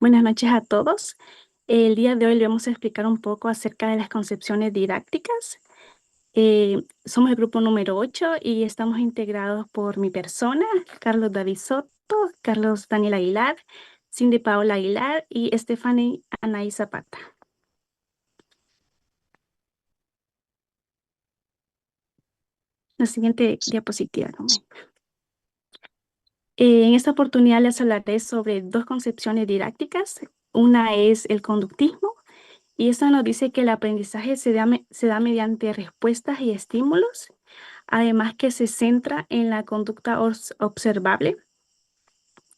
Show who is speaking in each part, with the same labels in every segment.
Speaker 1: Buenas noches a todos. El día de hoy le vamos a explicar un poco acerca de las concepciones didácticas. Somos el grupo número 8 y estamos integrados por mi persona, Carlos David Soto, Carlos Daniel Aguilar, Cindy Paola Aguilar y Stephanie Anaí Zapata. La siguiente diapositiva. En esta oportunidad les hablaré sobre dos concepciones didácticas. Una es el conductismo. Y esto nos dice que el aprendizaje se da mediante respuestas y estímulos, además que se centra en la conducta observable,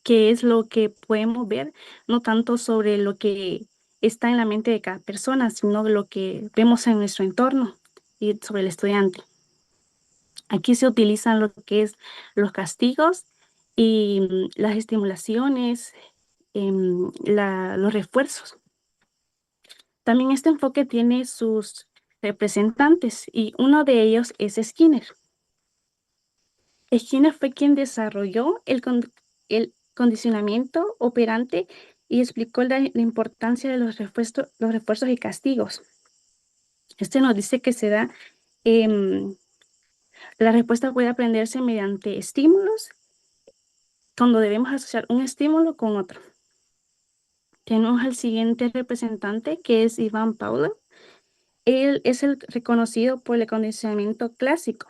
Speaker 1: que es lo que podemos ver, no tanto sobre lo que está en la mente de cada persona, sino lo que vemos en nuestro entorno y sobre el estudiante. Aquí se utilizan lo que es los castigos y las estimulaciones, los refuerzos. También este enfoque tiene sus representantes y uno de ellos es Skinner. Skinner fue quien desarrolló el condicionamiento operante y explicó la importancia de los refuerzos y castigos. Este nos dice que em, la respuesta puede aprenderse mediante estímulos, cuando debemos asociar un estímulo con otro. Tenemos al siguiente representante, que es Ivan Pavlov. Él es el reconocido por el condicionamiento clásico.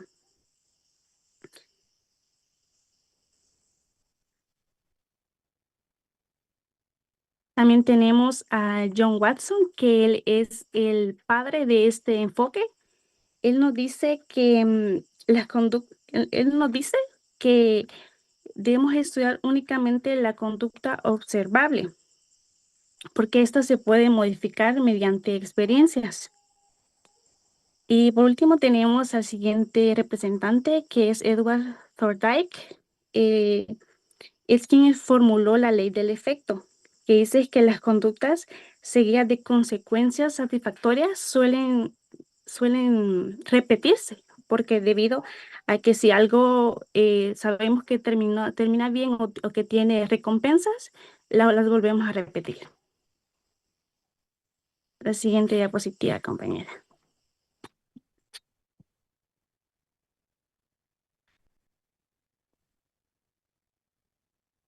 Speaker 1: También tenemos a John Watson, que él es el padre de este enfoque. Él nos dice que él nos dice que debemos estudiar únicamente la conducta observable, porque esta se puede modificar mediante experiencias. Y por último tenemos al siguiente representante, que es Edward Thorndike. Eh, es quien formuló la ley del efecto, que dice que las conductas seguidas de consecuencias satisfactorias suelen repetirse, porque debido a que si algo sabemos que termina bien o que tiene recompensas, las volvemos a repetir. La siguiente diapositiva, compañera.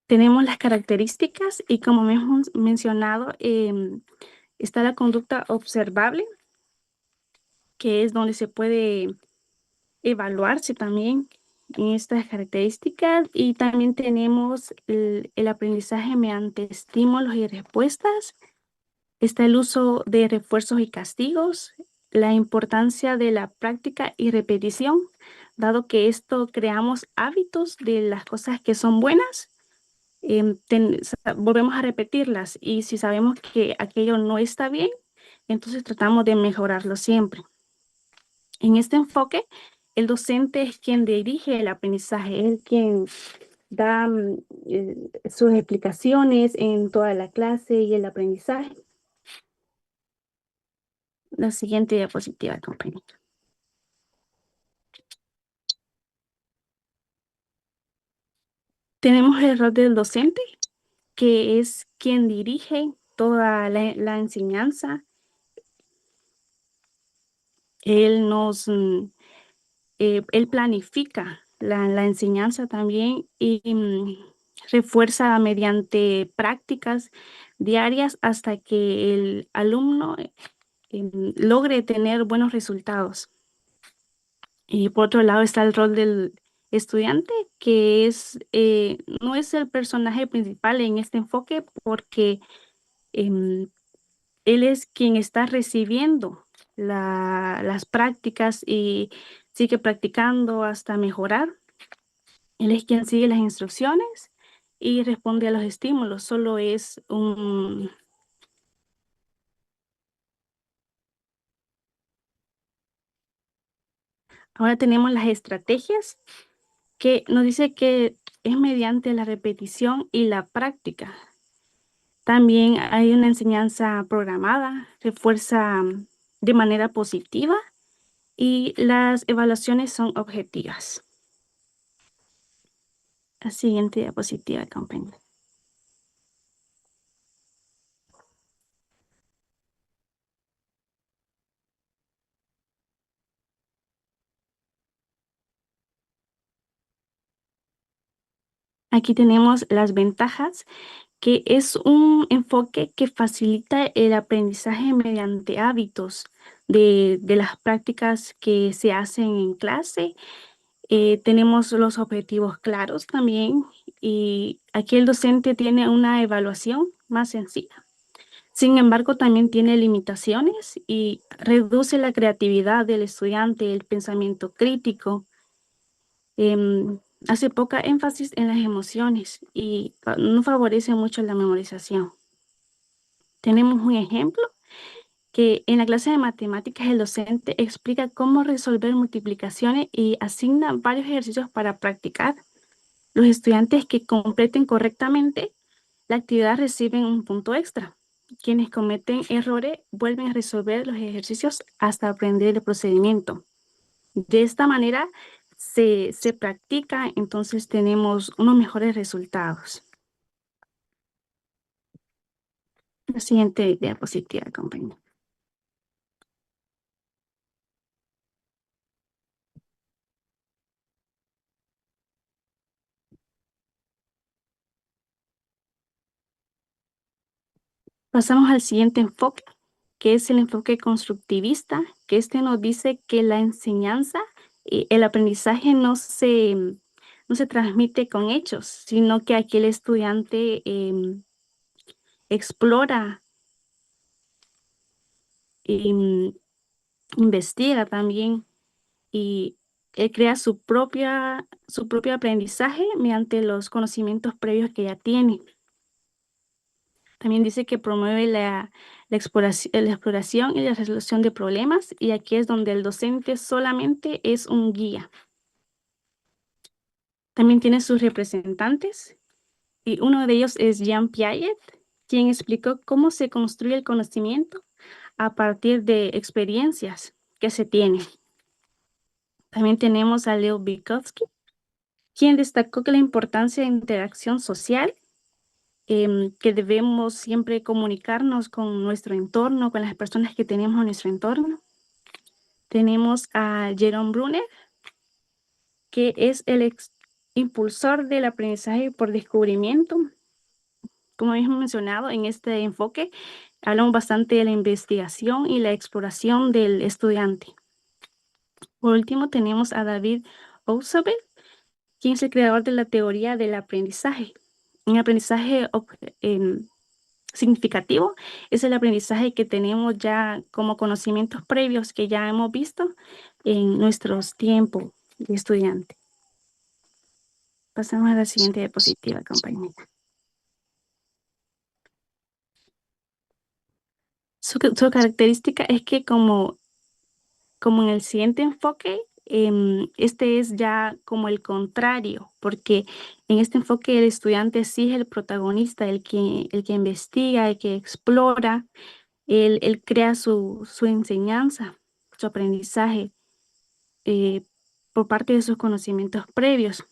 Speaker 1: Tenemos las características y como hemos mencionado, está la conducta observable, que es donde se puede evaluarse también en estas características, y también tenemos el aprendizaje mediante estímulos y respuestas. Está el uso de refuerzos y castigos, la importancia de la práctica y repetición, dado que esto creamos hábitos de las cosas que son buenas, volvemos a repetirlas, y si sabemos que aquello no está bien, entonces tratamos de mejorarlo siempre. En este enfoque, el docente es quien dirige el aprendizaje, es quien da sus explicaciones en toda la clase y el aprendizaje. La siguiente diapositiva, compañero. Tenemos el rol del docente, que es quien dirige toda la enseñanza. Él él planifica la enseñanza también y refuerza mediante prácticas diarias hasta que el alumno logre tener buenos resultados. Y por otro lado está el rol del estudiante, que no es el personaje principal en este enfoque, porque em, él es quien está recibiendo las prácticas y sigue practicando hasta mejorar. Él es quien sigue las instrucciones y responde a los estímulos. Solo es un... Ahora tenemos las estrategias, que nos dice que es mediante la repetición y la práctica. También hay una enseñanza programada, refuerza de manera positiva, y las evaluaciones son objetivas. La siguiente diapositiva, compañero. Aquí tenemos las ventajas, que es un enfoque que facilita el aprendizaje mediante hábitos de las prácticas que se hacen en clase. Tenemos los objetivos claros también y aquí el docente tiene una evaluación más sencilla. Sin embargo, también tiene limitaciones y reduce la creatividad del estudiante, el pensamiento crítico. Hace poca énfasis en las emociones y no favorece mucho la memorización. Tenemos un ejemplo que en la clase de matemáticas el docente explica cómo resolver multiplicaciones y asigna varios ejercicios para practicar. Los estudiantes que completen correctamente la actividad reciben un punto extra. Quienes cometen errores vuelven a resolver los ejercicios hasta aprender el procedimiento. De esta manera se practica, entonces tenemos unos mejores resultados. La siguiente diapositiva, compañero. Pasamos al siguiente enfoque, que es el enfoque constructivista, que este nos dice que la enseñanza y el aprendizaje no se transmite con hechos, sino que aquí el estudiante explora, em, investiga también y él crea su propio aprendizaje mediante los conocimientos previos que ya tiene. También dice que promueve la exploración y la resolución de problemas, y aquí es donde el docente solamente es un guía. También tiene sus representantes, y uno de ellos es Jean Piaget, quien explicó cómo se construye el conocimiento a partir de experiencias que se tienen. También tenemos a Leo Vygotsky, quien destacó que la importancia de interacción social, que debemos siempre comunicarnos con nuestro entorno, con las personas que tenemos en nuestro entorno. Tenemos a Jerome Bruner, que es el impulsor del aprendizaje por descubrimiento. Como habíamos mencionado, en este enfoque hablamos bastante de la investigación y la exploración del estudiante. Por último, tenemos a David Ausubel, quien es el creador de la teoría del aprendizaje. Un aprendizaje significativo es el aprendizaje que tenemos ya como conocimientos previos que ya hemos visto en nuestros tiempos de estudiante. Pasamos a la siguiente diapositiva, compañera. Su característica es que como en el siguiente enfoque, este es ya como el contrario, porque en este enfoque el estudiante sí es el protagonista, el que investiga, el que explora, él crea su enseñanza, su aprendizaje por parte de sus conocimientos previos.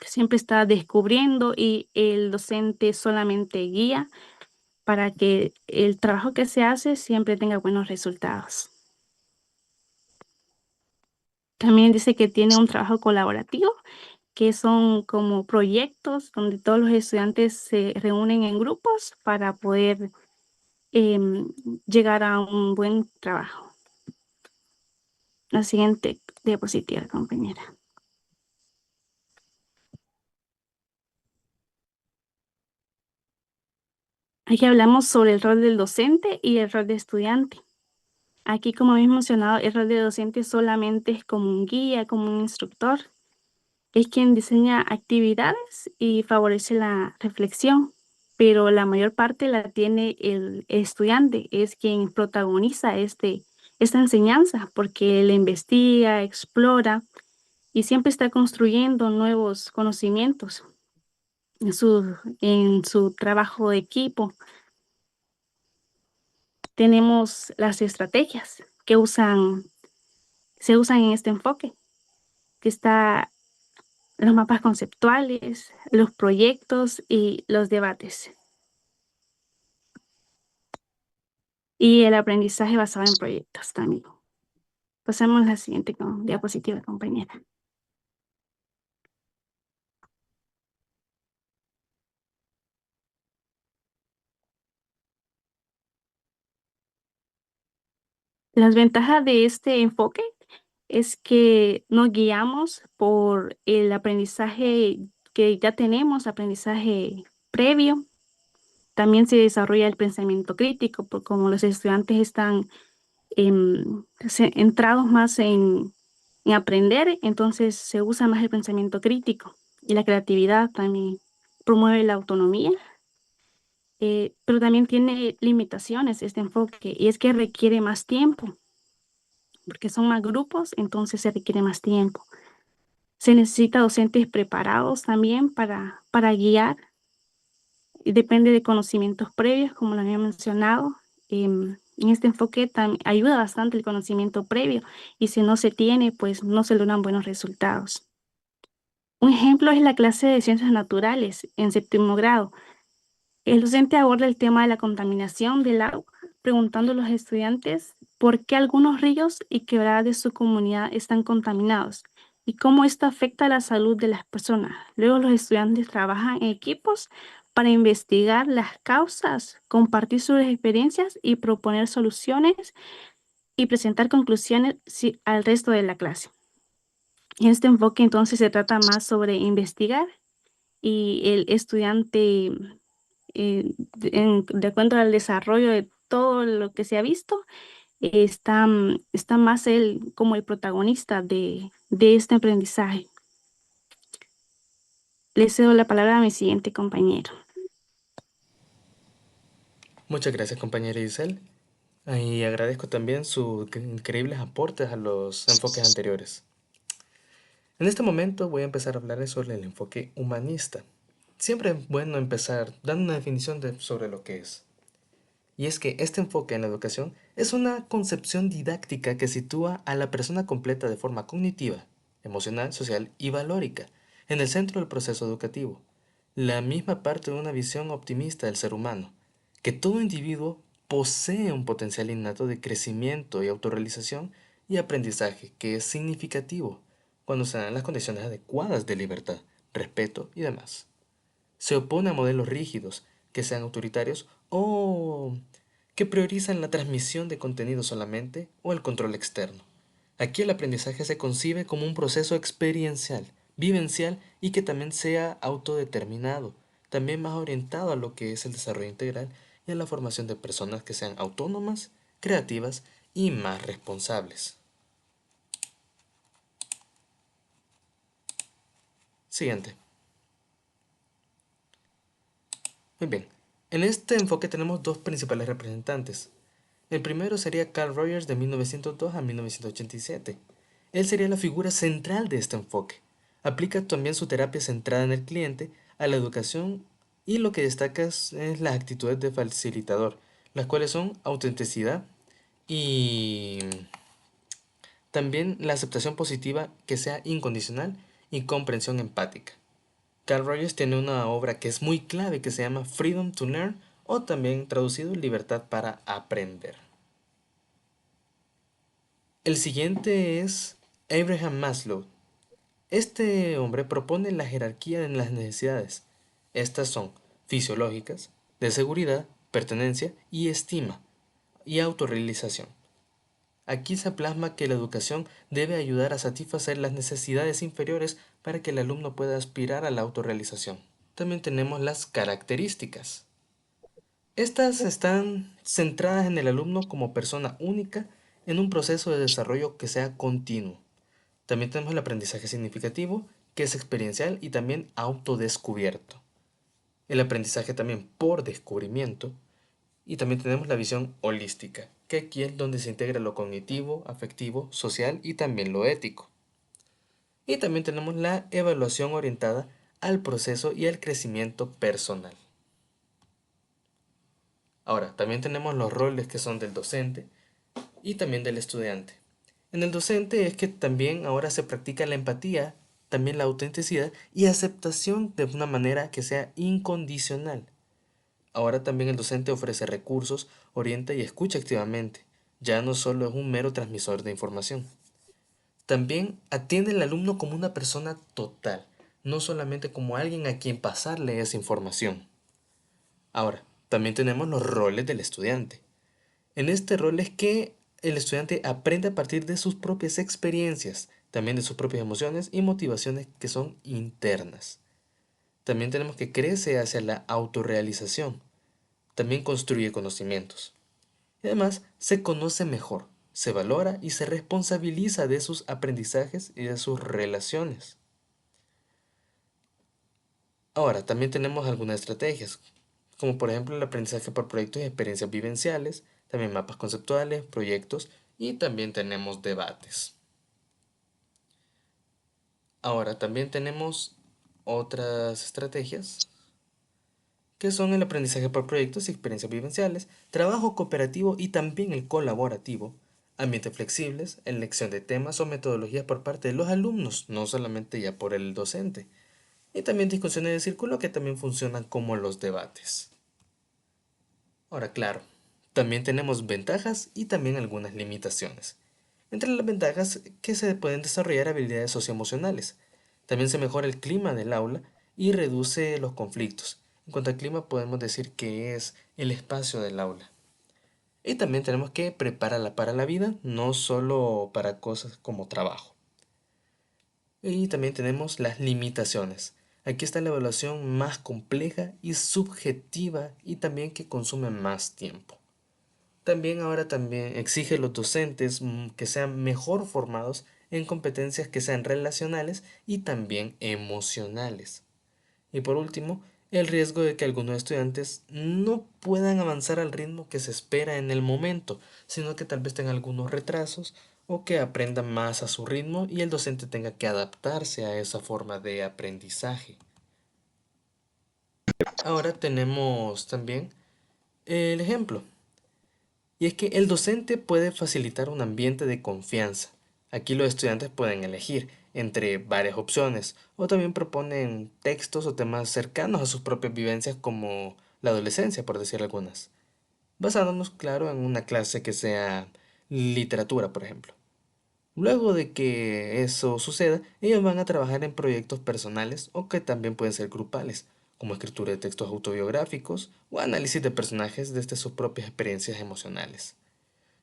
Speaker 1: Siempre está descubriendo y el docente solamente guía para que el trabajo que se hace siempre tenga buenos resultados. También dice que tiene un trabajo colaborativo, que son como proyectos donde todos los estudiantes se reúnen en grupos para poder em, llegar a un buen trabajo. La siguiente diapositiva, compañera. Aquí hablamos sobre el rol del docente y el rol de estudiante. Aquí, como habéis mencionado, el rol de docente solamente es como un guía, como un instructor. Es quien diseña actividades y favorece la reflexión, pero la mayor parte la tiene el estudiante, es quien protagoniza esta enseñanza, porque él investiga, explora y siempre está construyendo nuevos conocimientos en su trabajo de equipo. Tenemos las estrategias que se usan en este enfoque, que está los mapas conceptuales, los proyectos y los debates. Y el aprendizaje basado en proyectos también. Pasemos a la siguiente diapositiva, compañera. Las ventajas de este enfoque es que nos guiamos por el aprendizaje que ya tenemos, aprendizaje previo. También se desarrolla el pensamiento crítico, como los estudiantes están centrados más en aprender, entonces se usa más el pensamiento crítico y la creatividad también promueve la autonomía, pero también tiene limitaciones este enfoque y es que requiere más tiempo, porque son más grupos, entonces se requiere más tiempo. Se necesita docentes preparados también para guiar y depende de conocimientos previos, como lo había mencionado. En este enfoque ayuda bastante el conocimiento previo y si no se tiene, pues no se logran buenos resultados. Un ejemplo es la clase de ciencias naturales en séptimo grado. El docente aborda el tema de la contaminación del agua, preguntando a los estudiantes por qué algunos ríos y quebradas de su comunidad están contaminados y cómo esto afecta a la salud de las personas. Luego los estudiantes trabajan en equipos para investigar las causas, compartir sus experiencias y proponer soluciones y presentar conclusiones al resto de la clase. En este enfoque entonces se trata más sobre investigar y el estudiante de acuerdo al desarrollo de todo lo que se ha visto, está más él como el protagonista de este aprendizaje. Le cedo la palabra a mi siguiente compañero.
Speaker 2: Muchas gracias, compañera Isel. Y agradezco también sus increíbles aportes a los enfoques anteriores. En este momento voy a empezar a hablarles sobre el enfoque humanista. Siempre es bueno empezar dando una definición sobre lo que es. Y es que este enfoque en la educación es una concepción didáctica que sitúa a la persona completa de forma cognitiva, emocional, social y valórica en el centro del proceso educativo. La misma parte de una visión optimista del ser humano, que todo individuo posee un potencial innato de crecimiento y autorrealización y aprendizaje que es significativo cuando se dan las condiciones adecuadas de libertad, respeto y demás. Se opone a modelos rígidos que sean autoritarios o que priorizan la transmisión de contenido solamente o el control externo. Aquí el aprendizaje se concibe como un proceso experiencial, vivencial y que también sea autodeterminado, también más orientado a lo que es el desarrollo integral y a la formación de personas que sean autónomas, creativas y más responsables. Siguiente. Muy bien. En este enfoque tenemos dos principales representantes. El primero sería Carl Rogers de 1902 a 1987. Él sería la figura central de este enfoque. Aplica también su terapia centrada en el cliente a la educación y lo que destaca es las actitudes de facilitador, las cuales son autenticidad y también la aceptación positiva que sea incondicional y comprensión empática. Carl Rogers tiene una obra que es muy clave que se llama Freedom to Learn o también traducido Libertad para aprender. El siguiente es Abraham Maslow. Este hombre propone la jerarquía en las necesidades. Estas son fisiológicas, de seguridad, pertenencia y estima, y autorrealización. Aquí se plasma que la educación debe ayudar a satisfacer las necesidades inferiores para que el alumno pueda aspirar a la autorrealización. También tenemos las características. Estas están centradas en el alumno como persona única en un proceso de desarrollo que sea continuo. También tenemos el aprendizaje significativo, que es experiencial y también autodescubierto. El aprendizaje también por descubrimiento. Y también tenemos la visión holística, que aquí es donde se integra lo cognitivo, afectivo, social y también lo ético. Y también tenemos la evaluación orientada al proceso y al crecimiento personal. Ahora, también tenemos los roles que son del docente y también del estudiante. En el docente es que también ahora se practica la empatía, también la autenticidad y aceptación de una manera que sea incondicional. Ahora también el docente ofrece recursos, orienta y escucha activamente. Ya no solo es un mero transmisor de información. También atiende al alumno como una persona total, no solamente como alguien a quien pasarle esa información. Ahora, también tenemos los roles del estudiante. En este rol es que el estudiante aprende a partir de sus propias experiencias, también de sus propias emociones y motivaciones que son internas. También tenemos que crece hacia la autorrealización. También construye conocimientos. Y además se conoce mejor, se valora y se responsabiliza de sus aprendizajes y de sus relaciones. Ahora, también tenemos algunas estrategias, como por ejemplo el aprendizaje por proyectos y experiencias vivenciales, también mapas conceptuales, proyectos y también tenemos debates. Ahora, también tenemos otras estrategias que son el aprendizaje por proyectos y experiencias vivenciales, trabajo cooperativo y también el colaborativo, ambientes flexibles, elección de temas o metodologías por parte de los alumnos, no solamente ya por el docente, y también discusiones de círculo que también funcionan como los debates. Ahora, claro, también tenemos ventajas y también algunas limitaciones. Entre las ventajas que se pueden desarrollar habilidades socioemocionales. También se mejora el clima del aula y reduce los conflictos. En cuanto al clima podemos decir que es el espacio del aula. Y también tenemos que prepararla para la vida, no solo para cosas como trabajo. Y también tenemos las limitaciones. Aquí está la evaluación más compleja y subjetiva y también que consume más tiempo. También ahora también exige a los docentes que sean mejor formados en competencias que sean relacionales y también emocionales. Y por último, el riesgo de que algunos estudiantes no puedan avanzar al ritmo que se espera en el momento, sino que tal vez tengan algunos retrasos o que aprendan más a su ritmo y el docente tenga que adaptarse a esa forma de aprendizaje. Ahora tenemos también el ejemplo. Y es que el docente puede facilitar un ambiente de confianza. Aquí los estudiantes pueden elegir entre varias opciones o también proponen textos o temas cercanos a sus propias vivencias como la adolescencia, por decir algunas, basándonos, claro, en una clase que sea literatura, por ejemplo. Luego de que eso suceda, ellos van a trabajar en proyectos personales o que también pueden ser grupales, como escritura de textos autobiográficos o análisis de personajes desde sus propias experiencias emocionales.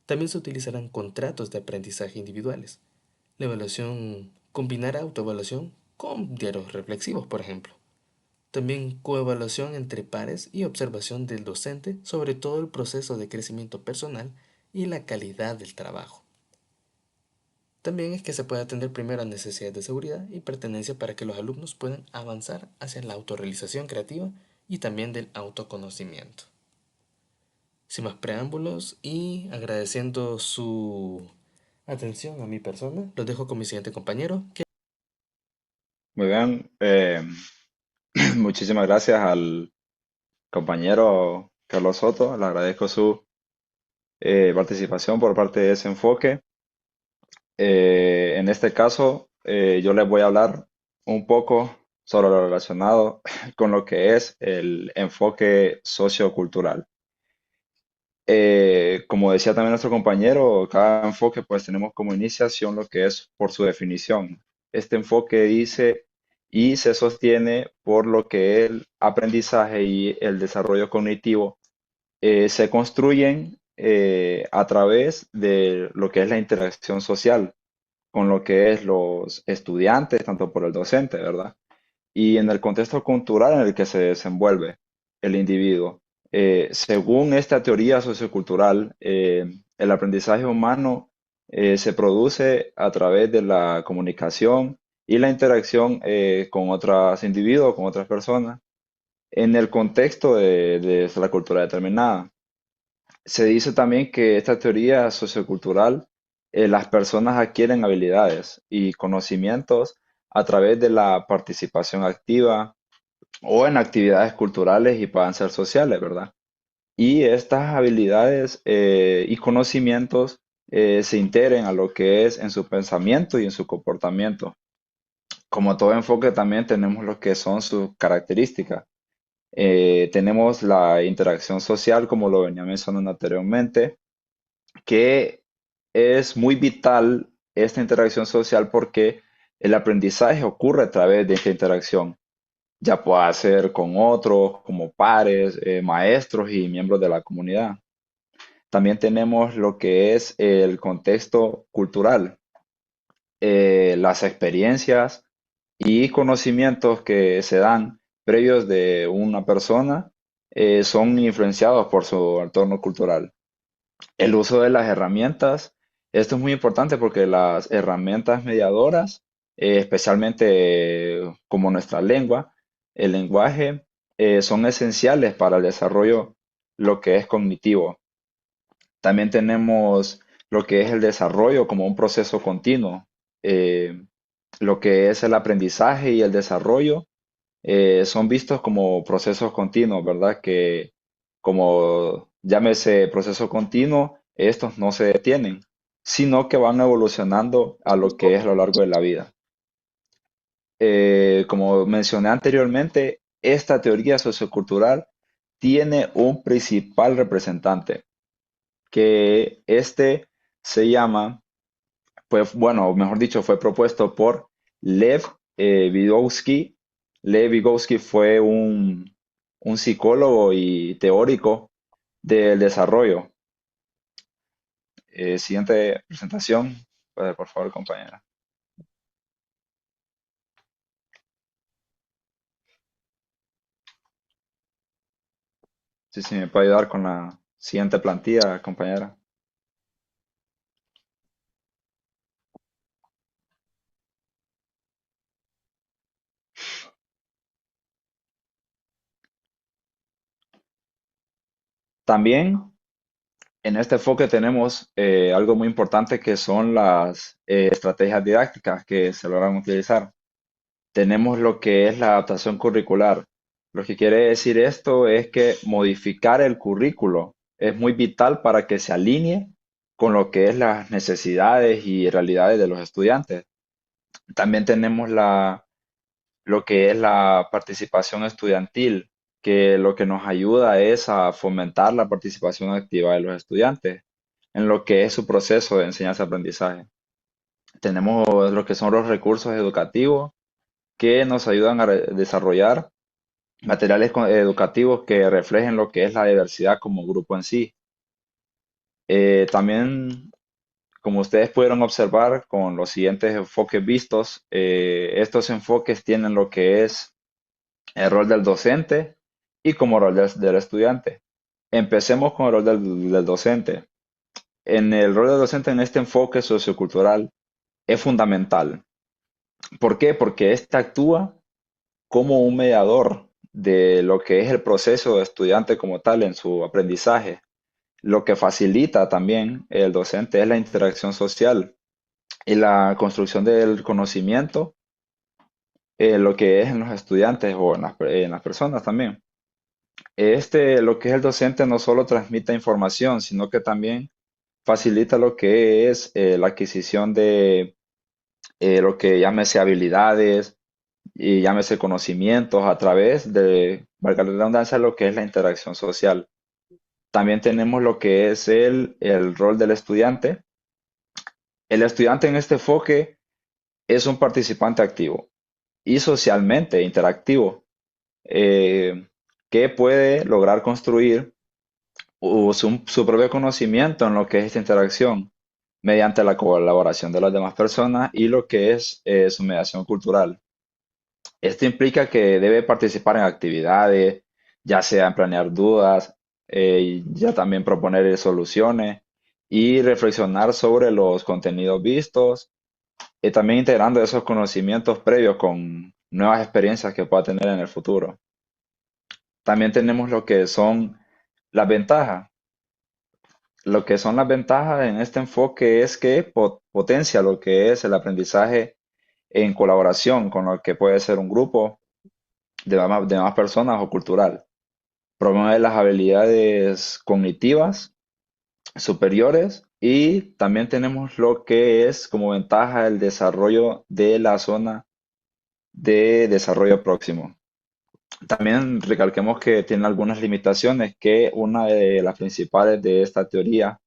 Speaker 2: También se utilizarán contratos de aprendizaje individuales. La evaluación combinará autoevaluación con diarios reflexivos, por ejemplo. También coevaluación entre pares y observación del docente sobre todo el proceso de crecimiento personal y la calidad del trabajo. También es que se puede atender primero a necesidades de seguridad y pertenencia para que los alumnos puedan avanzar hacia la autorrealización creativa y también del autoconocimiento. Sin más preámbulos y agradeciendo su atención a mi persona, los dejo con mi siguiente compañero.
Speaker 3: Muy bien, muchísimas gracias al compañero Carlos Soto. Le agradezco su participación por parte de ese enfoque. En este caso, yo les voy a hablar un poco sobre lo relacionado con lo que es el enfoque sociocultural. Como decía también nuestro compañero, cada enfoque pues tenemos como iniciación lo que es por su definición. Este enfoque dice y se sostiene por lo que el aprendizaje y el desarrollo cognitivo se construyen a través de lo que es la interacción social con lo que es los estudiantes, tanto por el docente, ¿verdad? Y en el contexto cultural en el que se desenvuelve el individuo. Según esta teoría sociocultural, el aprendizaje humano se produce a través de la comunicación y la interacción con otros individuos, con otras personas, en el contexto de la cultura determinada. Se dice también que esta teoría sociocultural, las personas adquieren habilidades y conocimientos a través de la participación activa o en actividades culturales y puedan ser sociales, ¿verdad? Y estas habilidades y conocimientos se integren a lo que es en su pensamiento y en su comportamiento. Como todo enfoque también tenemos lo que son sus características. Tenemos la interacción social, como lo venía mencionando anteriormente, que es muy vital esta interacción social porque el aprendizaje ocurre a través de esta interacción, ya pueda ser con otros, como pares, maestros y miembros de la comunidad. También tenemos lo que es el contexto cultural, las experiencias y conocimientos que se dan previos de una persona son influenciados por su entorno cultural. El uso de las herramientas, esto es muy importante porque las herramientas mediadoras, especialmente como nuestra lengua, el lenguaje, son esenciales para el desarrollo lo que es cognitivo. También tenemos lo que es el desarrollo como un proceso continuo. Eh, lo que es el aprendizaje y el desarrollo son vistos como procesos continuos, ¿verdad? Que como llámese proceso continuo, estos no se detienen, sino que van evolucionando a lo que es a lo largo de la vida. Como mencioné anteriormente, esta teoría sociocultural tiene un principal representante, que este se llama, pues bueno, mejor dicho, fue propuesto por Lev Vygotsky. Lev Vygotsky fue un psicólogo y teórico del desarrollo. Siguiente presentación, por favor, compañera. Sí, sí, me puede ayudar con la siguiente plantilla, compañera. También en este enfoque tenemos algo muy importante que son las estrategias didácticas que se logran utilizar. Tenemos lo que es la adaptación curricular. Lo que quiere decir esto es que modificar el currículo es muy vital para que se alinee con lo que es las necesidades y realidades de los estudiantes. También tenemos lo que es la participación estudiantil, que lo que nos ayuda es a fomentar la participación activa de los estudiantes en lo que es su proceso de enseñanza-aprendizaje. Tenemos lo que son los recursos educativos que nos ayudan a desarrollar materiales educativos que reflejen lo que es la diversidad como grupo en sí. También, como ustedes pudieron observar con los siguientes enfoques vistos, estos enfoques tienen lo que es el rol del docente y como rol del estudiante. Empecemos con el rol del docente. En el rol del docente en este enfoque sociocultural es fundamental. ¿Por qué? Porque éste actúa como un mediador de lo que es el proceso de estudiante como tal en su aprendizaje. Lo que facilita también el docente es la interacción social y la construcción del conocimiento, lo que es en los estudiantes o en las personas también. Lo que es el docente no solo transmite información, sino que también facilita lo que es la adquisición de lo que llámese habilidades y llámese conocimientos a través de, valga la redundancia, lo que es la interacción social. También tenemos lo que es el rol del estudiante. El estudiante en este enfoque es un participante activo y socialmente interactivo, eh, que puede lograr construir su propio conocimiento en lo que es esta interacción mediante la colaboración de las demás personas y lo que es su mediación cultural. Esto implica que debe participar en actividades, ya sea en planear dudas, ya también proponer soluciones y reflexionar sobre los contenidos vistos, y también integrando esos conocimientos previos con nuevas experiencias que pueda tener en el futuro. También tenemos lo que son las ventajas. Lo que son las ventajas en este enfoque es que potencia lo que es el aprendizaje en colaboración con lo que puede ser un grupo de más personas o cultural. Promueve las habilidades cognitivas superiores y también tenemos lo que es como ventaja el desarrollo de la zona de desarrollo próximo. También recalquemos que tiene algunas limitaciones, que una de las principales de esta teoría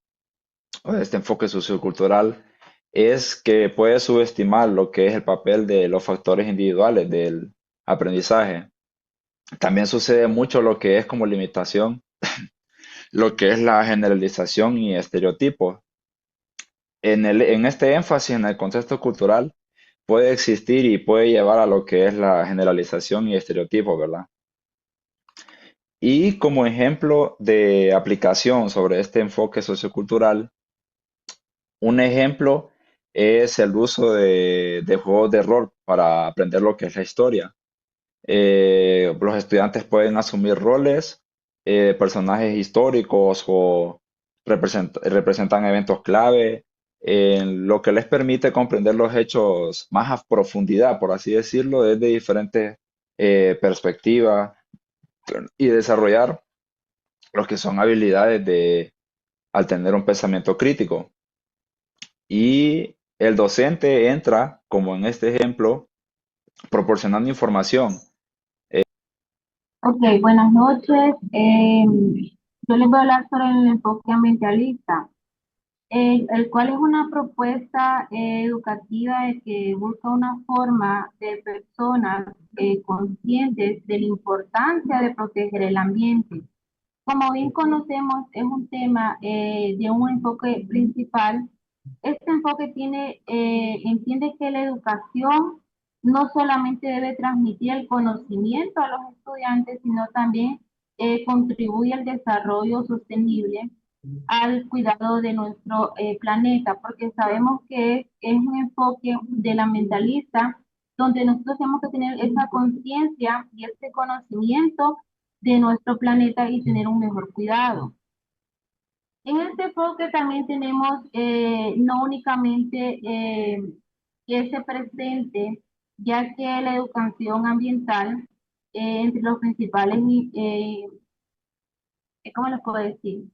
Speaker 3: o de este enfoque sociocultural es que puede subestimar lo que es el papel de los factores individuales del aprendizaje. También sucede mucho lo que es como limitación lo que es la generalización y estereotipos. En este énfasis en el contexto cultural puede existir y puede llevar a lo que es la generalización y estereotipos, ¿verdad? Y como ejemplo de aplicación sobre este enfoque sociocultural, un ejemplo es el uso de juegos de rol para aprender lo que es la historia. Los estudiantes pueden asumir roles, personajes históricos o representan eventos clave, lo que les permite comprender los hechos más a profundidad, por así decirlo, desde diferentes perspectivas y desarrollar lo que son habilidades al tener un pensamiento crítico. Y el docente entra, como en este ejemplo, proporcionando información.
Speaker 4: Ok, buenas noches. Yo les voy a hablar sobre el enfoque ambientalista, el cual es una propuesta educativa que busca una forma de personas conscientes de la importancia de proteger el ambiente. Como bien conocemos, es un tema de un enfoque principal. Este enfoque entiende que la educación no solamente debe transmitir el conocimiento a los estudiantes, sino también contribuye al desarrollo sostenible, al cuidado de nuestro planeta, porque sabemos que es un enfoque del ambientalista donde nosotros tenemos que tener esa conciencia y ese conocimiento de nuestro planeta y tener un mejor cuidado. En este enfoque también tenemos no únicamente que se presente, ya que la educación ambiental, entre los principales, ¿cómo les puedo decir?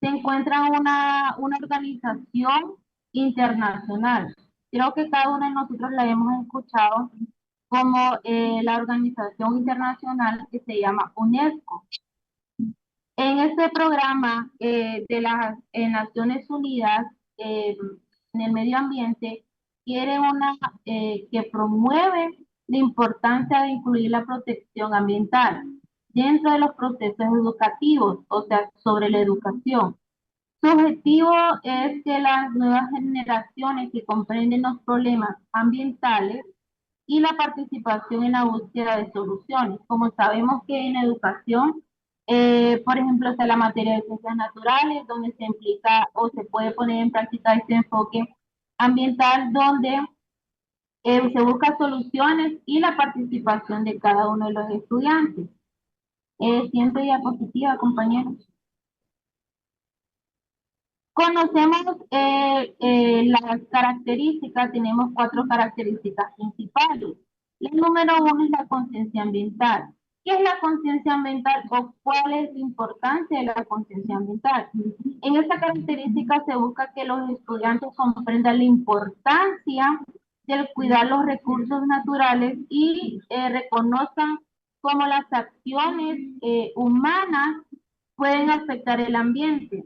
Speaker 4: Se encuentra una organización internacional. Creo que cada uno de nosotros la hemos escuchado como la organización internacional que se llama UNESCO. En este programa de las Naciones Unidas en el medio ambiente, quiere una que promueve la importancia de incluir la protección ambiental dentro de los procesos educativos, o sea, sobre la educación. Su objetivo es que las nuevas generaciones que comprenden los problemas ambientales y la participación en la búsqueda de soluciones. Como sabemos que en educación, por ejemplo, está la materia de ciencias naturales, donde se implica o se puede poner en práctica este enfoque ambiental, donde se busca soluciones y la participación de cada uno de los estudiantes. Siguiente diapositiva, compañeros. Conocemos las características, tenemos 4 características principales. La número 1 es la conciencia ambiental. ¿Qué es la conciencia ambiental o cuál es la importancia de la conciencia ambiental? En esta característica se busca que los estudiantes comprendan la importancia del cuidar los recursos naturales y reconozcan cómo las acciones humanas pueden afectar el ambiente.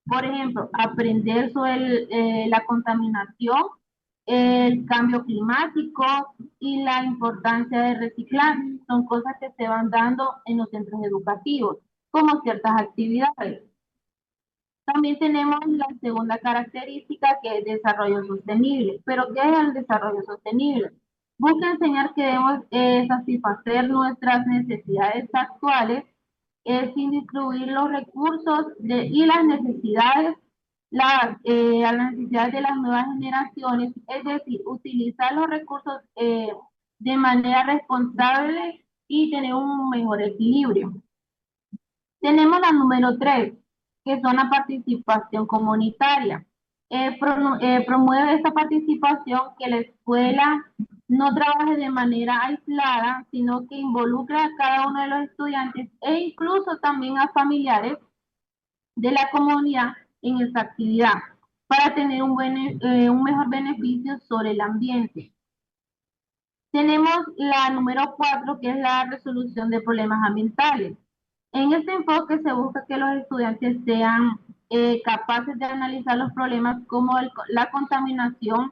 Speaker 4: Por ejemplo, aprender sobre la contaminación, el cambio climático y la importancia de reciclar. Son cosas que se van dando en los centros educativos, como ciertas actividades. También tenemos la segunda característica, que es desarrollo sostenible. ¿Pero qué es el desarrollo sostenible? Busca enseñar que debemos satisfacer nuestras necesidades actuales sin incluir los recursos y las necesidades, a las necesidades de las nuevas generaciones, es decir, utilizar los recursos de manera responsable y tener un mejor equilibrio. Tenemos la número 3, que son la participación comunitaria. Promueve esta participación que la escuela no trabaje de manera aislada, sino que involucre a cada uno de los estudiantes e incluso también a familiares de la comunidad en esta actividad para tener un mejor beneficio sobre el ambiente. Tenemos la número 4, que es la resolución de problemas ambientales. En este enfoque se busca que los estudiantes sean capaces de analizar los problemas como la contaminación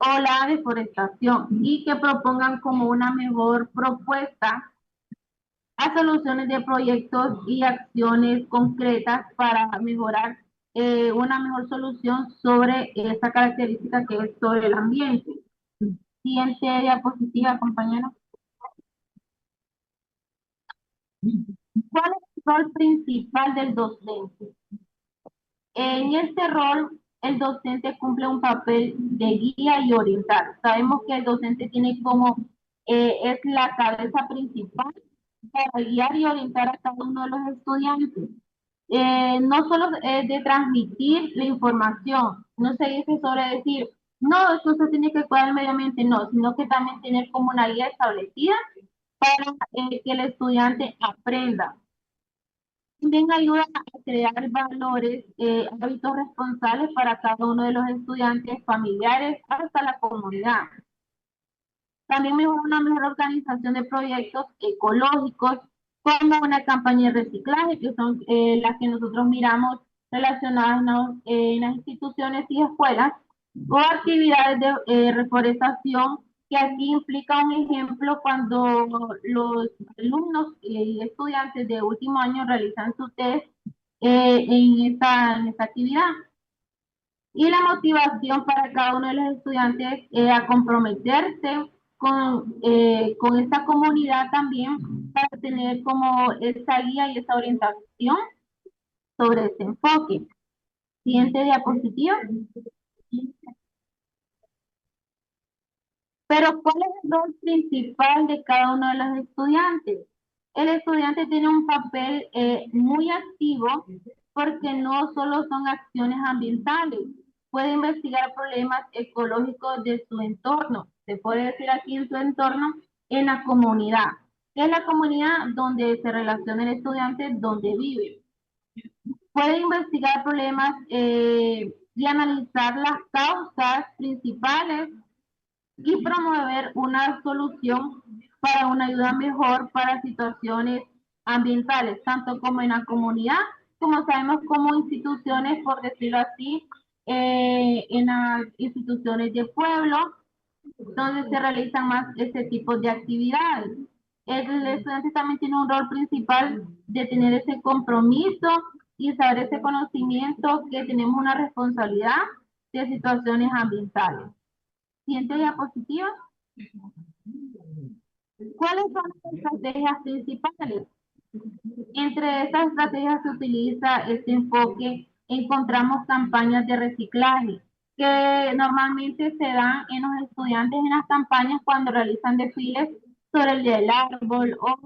Speaker 4: o la deforestación y que propongan como una mejor propuesta a soluciones de proyectos y acciones concretas para mejorar una mejor solución sobre esta característica que es sobre el ambiente. Siguiente diapositiva, compañero. ¿Cuál es el rol principal del docente? En este rol, el docente cumple un papel de guía y orientar. Sabemos que el docente tiene como, es la cabeza principal para guiar y orientar a cada uno de los estudiantes. No solo de transmitir la información, no se dice sobre decir, no, esto se tiene que cuidar el medio ambiente, no, sino que también tener como una guía establecida para que el estudiante aprenda. También ayuda a crear valores, hábitos responsables para cada uno de los estudiantes, familiares, hasta la comunidad. También mejora una mejor organización de proyectos ecológicos, como una campaña de reciclaje, que son las que nosotros miramos relacionadas en las instituciones y escuelas, o actividades de reforestación, que aquí implica un ejemplo cuando los alumnos y estudiantes de último año realizan su test en esta actividad. Y la motivación para cada uno de los estudiantes a comprometerse con esta comunidad también para tener como esta guía y esta orientación sobre este enfoque. Siguiente diapositiva. Pero ¿cuál es el rol principal de cada uno de los estudiantes? El estudiante tiene un papel muy activo porque no solo son acciones ambientales, puede investigar problemas ecológicos de su entorno, se puede decir aquí en su entorno, en la comunidad. ¿Qué es la comunidad? Donde se relaciona el estudiante, donde vive. Puede investigar problemas y analizar las causas principales y promover una solución para una ayuda mejor para situaciones ambientales, tanto como en la comunidad, como sabemos como instituciones, por decirlo así, en las instituciones de pueblo, donde se realizan más este tipo de actividades. El estudiante también tiene un rol principal de tener ese compromiso y saber ese conocimiento que tenemos una responsabilidad de situaciones ambientales. Siguiente diapositiva. ¿Cuáles son las estrategias principales? Entre estas estrategias se utiliza este enfoque, encontramos campañas de reciclaje, que normalmente se dan en los estudiantes en las campañas cuando realizan desfiles sobre el Día del Árbol o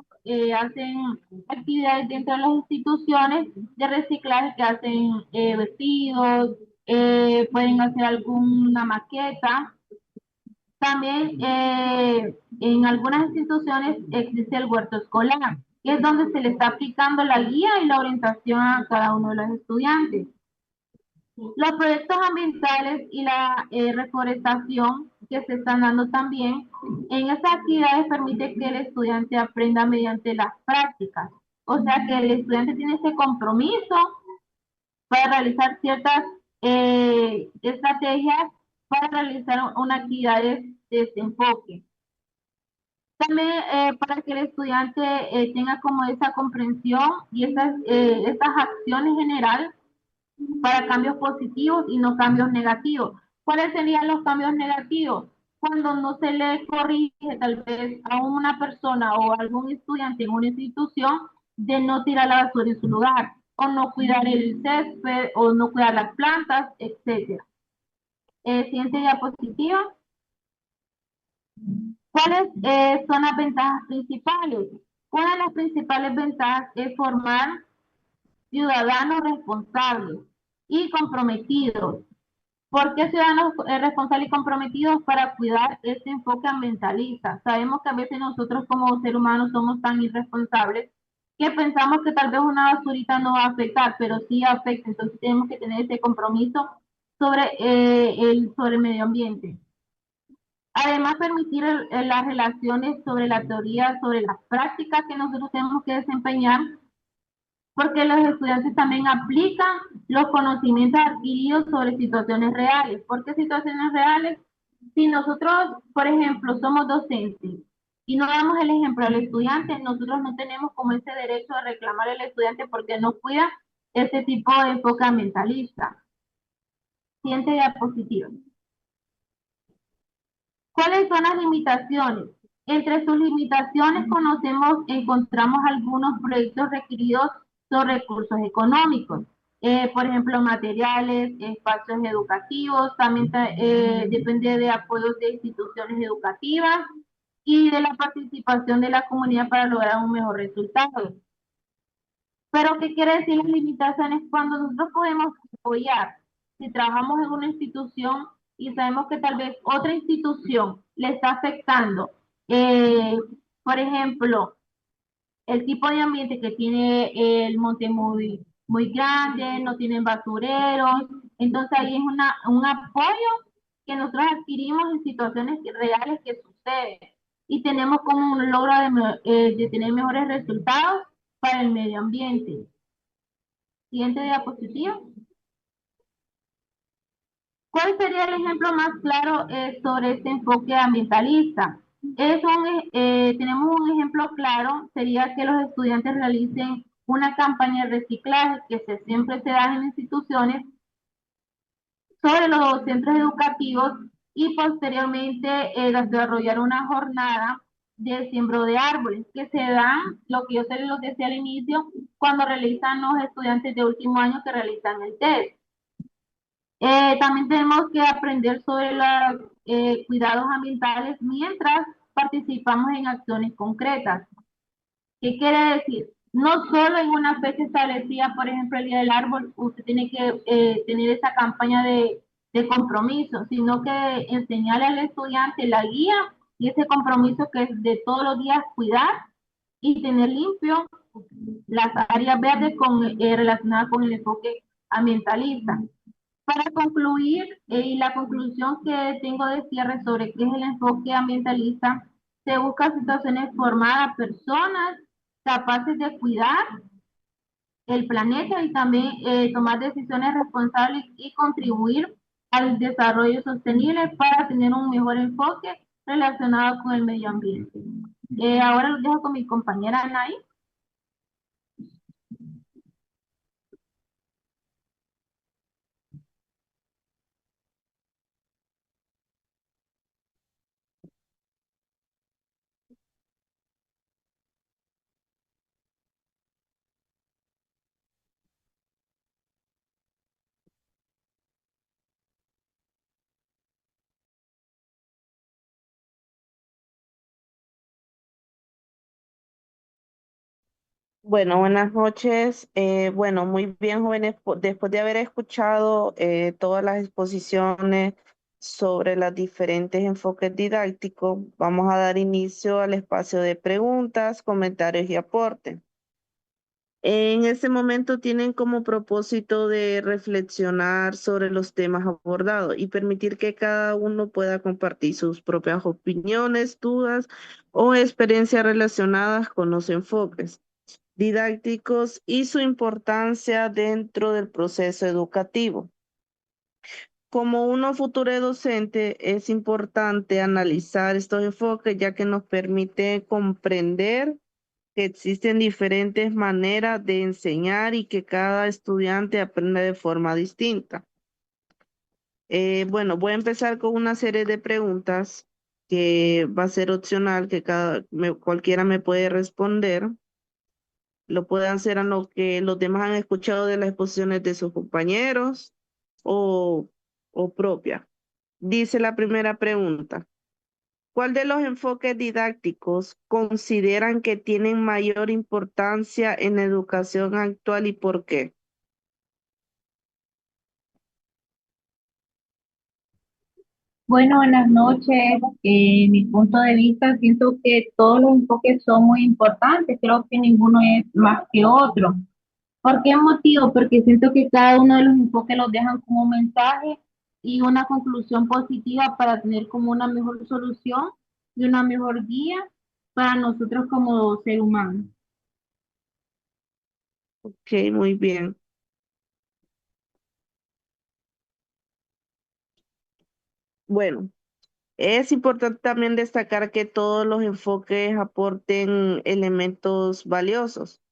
Speaker 4: hacen actividades dentro de las instituciones de reciclaje que hacen vestidos, pueden hacer alguna maqueta. También en algunas instituciones existe el huerto escolar, que es donde se le está aplicando la guía y la orientación a cada uno de los estudiantes. Los proyectos ambientales y la reforestación que se están dando también, en estas actividades permite que el estudiante aprenda mediante las prácticas. O sea que el estudiante tiene ese compromiso para realizar ciertas estrategias para realizar una actividad de este enfoque. También para que el estudiante tenga como esa comprensión y estas acciones generales para cambios positivos y no cambios negativos. ¿Cuáles serían los cambios negativos? Cuando no se le corrige tal vez a una persona o a algún estudiante en una institución de no tirar la basura en su lugar, o no cuidar el césped, o no cuidar las plantas, etc. Siguiente diapositiva. ¿Cuáles son las ventajas principales? Una de las principales ventajas es formar ciudadanos responsables y comprometidos. ¿Por qué ciudadanos responsables y comprometidos? Para cuidar este enfoque ambientalista. Sabemos que a veces nosotros como seres humanos somos tan irresponsables que pensamos que tal vez una basurita no va a afectar, pero sí afecta. Entonces tenemos que tener ese compromiso sobre el medio ambiente. Además, permitir las relaciones sobre la teoría, sobre las prácticas que nosotros tenemos que desempeñar, porque los estudiantes también aplican los conocimientos adquiridos sobre situaciones reales. ¿Por qué situaciones reales? Si nosotros, por ejemplo, somos docentes y no damos el ejemplo al estudiante, nosotros no tenemos como ese derecho a reclamar al estudiante porque no cuida ese tipo de enfoque ambientalista. Siguiente diapositiva. ¿Cuáles son las limitaciones? Entre sus limitaciones encontramos algunos proyectos requeridos son recursos económicos, por ejemplo, materiales, espacios educativos, también depende de apoyos de instituciones educativas y de la participación de la comunidad para lograr un mejor resultado. Pero, ¿qué quiere decir las limitaciones? Cuando nosotros podemos apoyar, si trabajamos en una institución y sabemos que tal vez otra institución le está afectando, eh, por ejemplo, el tipo de ambiente que tiene el monte muy grande, no tienen basureros, entonces ahí es un apoyo que nosotros adquirimos en situaciones reales que suceden y tenemos como un logro de tener mejores resultados para el medio ambiente. Siguiente diapositiva. ¿Cuál sería el ejemplo más claro sobre este enfoque ambientalista? Tenemos un ejemplo claro, sería que los estudiantes realicen una campaña de reciclaje siempre se da en instituciones sobre los centros educativos y posteriormente desarrollar una jornada de siembro de árboles que se dan, lo que yo se los decía al inicio, cuando realizan los estudiantes de último año que realizan el test. También tenemos que aprender sobre los cuidados ambientales mientras participamos en acciones concretas. ¿Qué quiere decir? No solo en una fecha establecida, por ejemplo, el Día del Árbol, usted tiene que tener esa campaña de compromiso, sino que enseñarle al estudiante la guía y ese compromiso que es de todos los días cuidar y tener limpio las áreas verdes relacionadas con el enfoque ambientalista. Para concluir, y la conclusión que tengo de cierre sobre qué es el enfoque ambientalista, se busca situaciones formadas, personas capaces de cuidar el planeta y también tomar decisiones responsables y contribuir al desarrollo sostenible para tener un mejor enfoque relacionado con el medio ambiente. Ahora lo dejo con mi compañera Anaí.
Speaker 5: Bueno, buenas noches. Bueno, muy bien, jóvenes. Después de haber escuchado todas las exposiciones sobre los diferentes enfoques didácticos, vamos a dar inicio al espacio de preguntas, comentarios y aportes. En este momento tienen como propósito de reflexionar sobre los temas abordados y permitir que cada uno pueda compartir sus propias opiniones, dudas o experiencias relacionadas con los enfoques didácticos y su importancia dentro del proceso educativo. Como uno futuro docente, es importante analizar estos enfoques ya que nos permite comprender que existen diferentes maneras de enseñar y que cada estudiante aprende de forma distinta. Bueno, voy a empezar con una serie de preguntas que va a ser opcional, que cualquiera me puede responder. Lo pueden hacer a lo que los demás han escuchado de las exposiciones de sus compañeros o, o propia. Dice la primera pregunta, ¿cuál de los enfoques didácticos consideran que tienen mayor importancia en la educación actual y por qué?
Speaker 4: Bueno, buenas noches. Mi punto de vista, siento que todos los enfoques son muy importantes. Creo que ninguno es más que otro. ¿Por qué motivo? Porque siento que cada uno de los enfoques los dejan como un mensaje y una conclusión positiva para tener como una mejor solución y una mejor guía para nosotros como ser humanos.
Speaker 5: Ok, muy bien. Bueno, Es importante también destacar que todos los enfoques aporten elementos valiosos.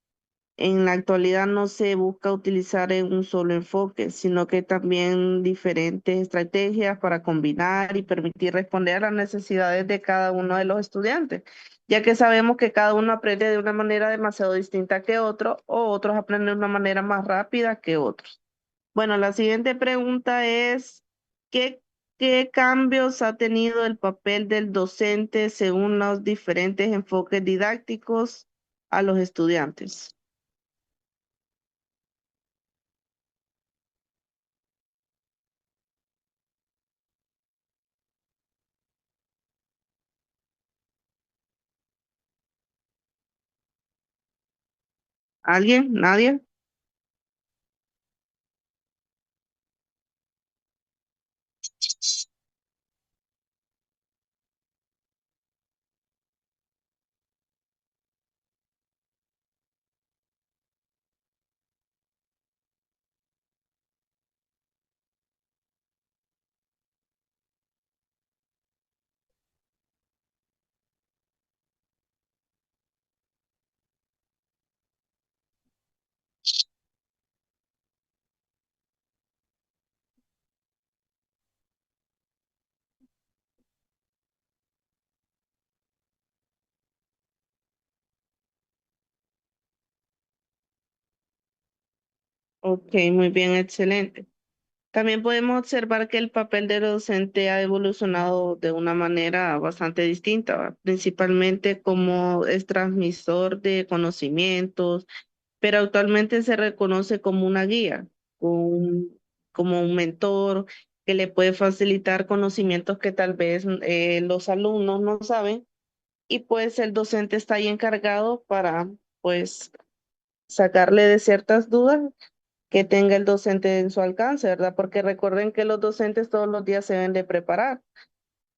Speaker 5: En la actualidad no se busca utilizar en un solo enfoque, sino que también diferentes estrategias para combinar y permitir responder a las necesidades de cada uno de los estudiantes, ya que sabemos que cada uno aprende de una manera demasiado distinta que otro, o otros aprenden de una manera más rápida que otros. Bueno, la siguiente pregunta es, ¿qué, ¿qué cambios ha tenido el papel del docente según los diferentes enfoques didácticos a los estudiantes? ¿Alguien? ¿Nadie? Ok, muy bien, excelente. También podemos observar que el papel del docente ha evolucionado de una manera bastante distinta, ¿va? Principalmente como es transmisor de conocimientos, pero actualmente se reconoce como una guía, un- como un mentor que le puede facilitar conocimientos que tal vez los alumnos no saben, y pues el docente está ahí encargado para pues sacarle de ciertas dudas que tenga el docente en su alcance, ¿verdad? Porque recuerden que los docentes todos los días se deben de preparar,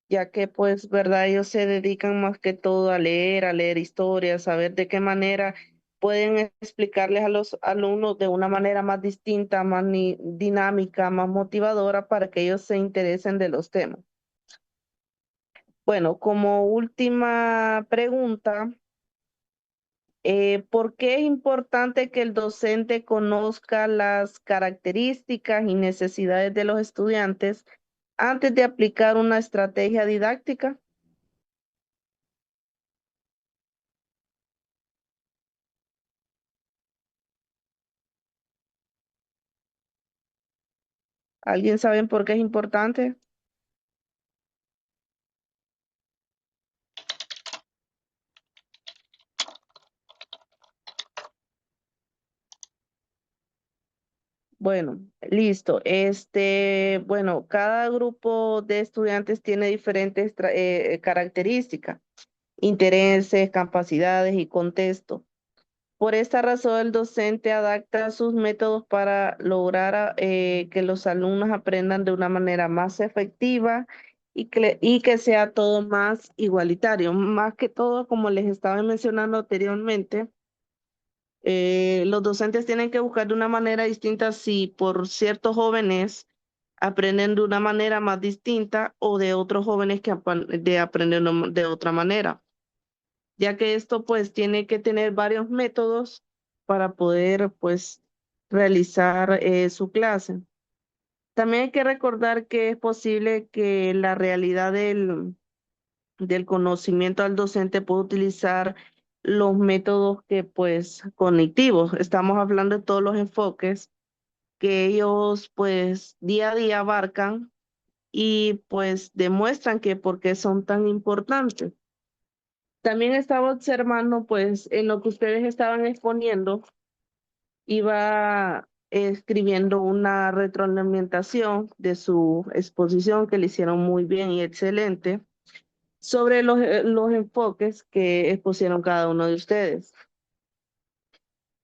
Speaker 5: ya que pues, ¿verdad? Ellos se dedican más que todo a leer historias, saber de qué manera pueden explicarles a los alumnos de una manera más distinta, más dinámica, más motivadora para que ellos se interesen de los temas. Bueno, como última pregunta, ¿por qué es importante que el docente conozca las características y necesidades de los estudiantes antes de aplicar una estrategia didáctica? ¿Alguien sabe por qué es importante? Bueno, listo. Bueno, cada grupo de estudiantes tiene diferentes características, intereses, capacidades y contexto. Por esta razón, el docente adapta sus métodos para lograr que los alumnos aprendan de una manera más efectiva y que sea todo más igualitario. Más que todo, como les estaba mencionando anteriormente, los docentes tienen que buscar de una manera distinta si por ciertos jóvenes aprenden de una manera más distinta o de otros jóvenes que aprenden de otra manera, ya que esto pues tiene que tener varios métodos para poder pues realizar su clase. También hay que recordar que es posible que la realidad del conocimiento al docente pueda utilizar los métodos que pues cognitivos. Estamos hablando de todos los enfoques que ellos pues día a día abarcan y pues demuestran que por qué son tan importantes. También estaba observando, pues, en lo que ustedes estaban exponiendo, iba escribiendo una retroalimentación de su exposición que le hicieron muy bien y excelente sobre los enfoques que expusieron cada uno de ustedes.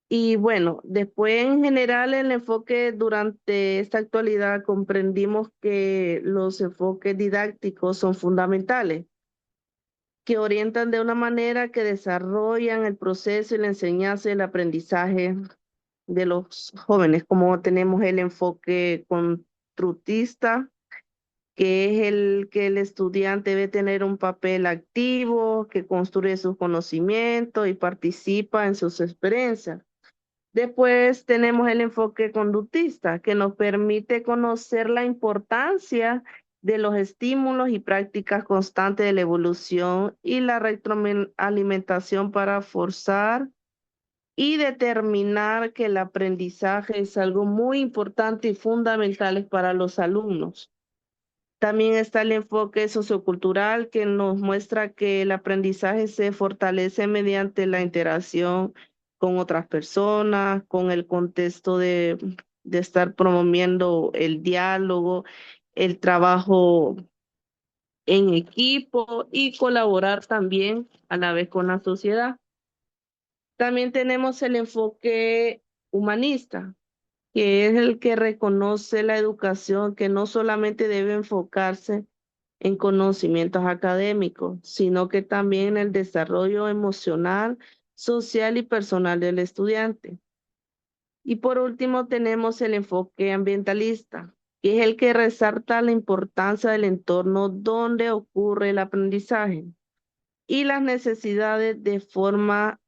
Speaker 5: Y bueno, después en general el enfoque durante esta actualidad comprendimos que los enfoques didácticos son fundamentales, que orientan de una manera que desarrollan el proceso y la enseñanza y el aprendizaje de los jóvenes, como tenemos el enfoque constructista, que es el que el estudiante debe tener un papel activo, que construye sus conocimientos y participa en sus experiencias. Después tenemos el enfoque conductista, que nos permite conocer la importancia de los estímulos y prácticas constantes de la evolución y la retroalimentación para forzar y determinar que el aprendizaje es algo muy importante y fundamental para los alumnos. También está el enfoque sociocultural que nos muestra que el aprendizaje se fortalece mediante la interacción con otras personas, con el contexto de estar promoviendo el diálogo, el trabajo en equipo y colaborar también a la vez con la sociedad. También tenemos el enfoque humanista, que es el que reconoce la educación, que no solamente debe enfocarse en conocimientos académicos, sino que también en el desarrollo emocional, social y personal del estudiante. Y por último tenemos el enfoque ambientalista, que es el que resalta la importancia del entorno donde ocurre el aprendizaje y las necesidades de forma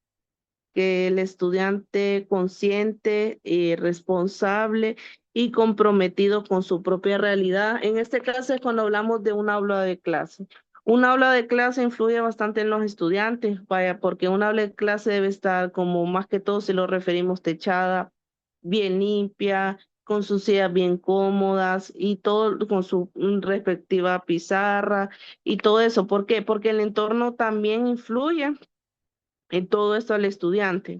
Speaker 5: que el estudiante consciente, responsable y comprometido con su propia realidad. En este caso es cuando hablamos de un aula de clase. Un aula de clase influye bastante en los estudiantes, vaya, porque un aula de clase debe estar como más que todo si lo referimos techada, bien limpia, con sus sillas bien cómodas y todo con su respectiva pizarra y todo eso. ¿Por qué? Porque el entorno también influye en todo esto al estudiante.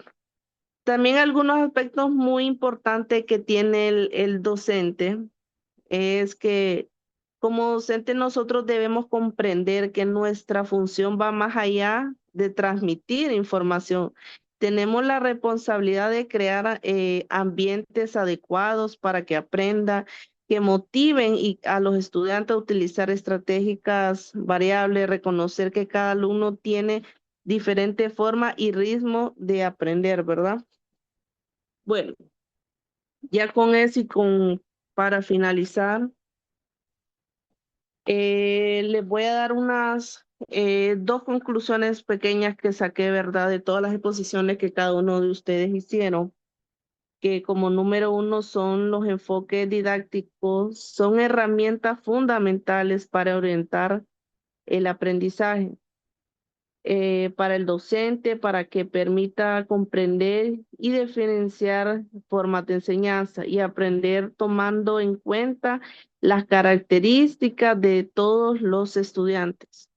Speaker 5: También algunos aspectos muy importantes que tiene el docente es que como docente nosotros debemos comprender que nuestra función va más allá de transmitir información. Tenemos la responsabilidad de crear ambientes adecuados para que aprenda, que motiven a los estudiantes a utilizar estratégicas variables, reconocer que cada alumno tiene diferente forma y ritmo de aprender, ¿verdad? Bueno, ya con eso y para finalizar, les voy a dar unas dos conclusiones pequeñas que saqué, ¿verdad? De todas las exposiciones que cada uno de ustedes hicieron, que como número uno son los enfoques didácticos, son herramientas fundamentales para orientar el aprendizaje. Para el docente, para que permita comprender y diferenciar formas de enseñanza y aprender tomando en cuenta las características de todos los estudiantes.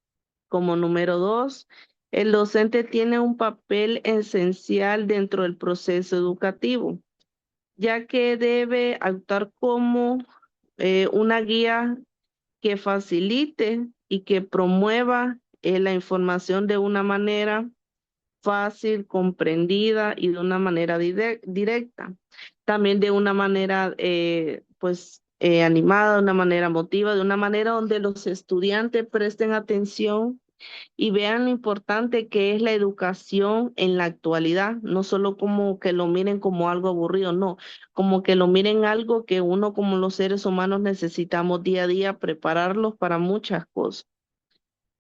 Speaker 5: Como número dos, el docente tiene un papel esencial dentro del proceso educativo, ya que debe actuar como una guía que facilite y que promueva la información de una manera fácil, comprendida y de una manera directa. También de una manera, animada, de una manera emotiva, de una manera donde los estudiantes presten atención y vean lo importante que es la educación en la actualidad, no solo como que lo miren como algo aburrido, no, como que lo miren algo que uno como los seres humanos necesitamos día a día prepararlos para muchas cosas.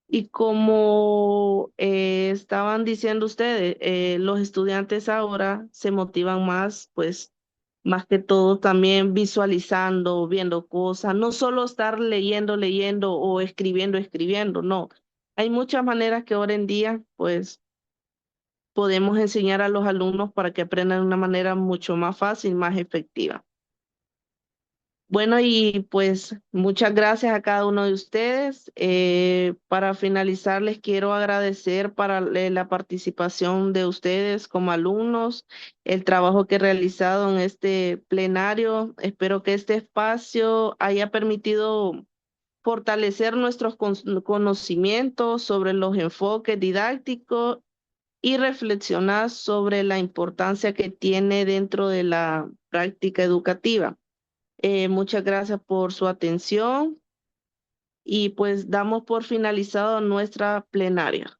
Speaker 5: Y como estaban diciendo ustedes, los estudiantes ahora se motivan más, pues más que todo también visualizando, viendo cosas, no solo estar leyendo o escribiendo, no. Hay muchas maneras que ahora en día, pues, podemos enseñar a los alumnos para que aprendan de una manera mucho más fácil, más efectiva. Bueno, y pues muchas gracias a cada uno de ustedes. Para finalizar, les quiero agradecer para la participación de ustedes como alumnos, el trabajo que he realizado en este plenario. Espero que este espacio haya permitido fortalecer nuestros conocimientos sobre los enfoques didácticos y reflexionar sobre la importancia que tiene dentro de la práctica educativa. Muchas gracias por su atención y pues damos por finalizado nuestra plenaria.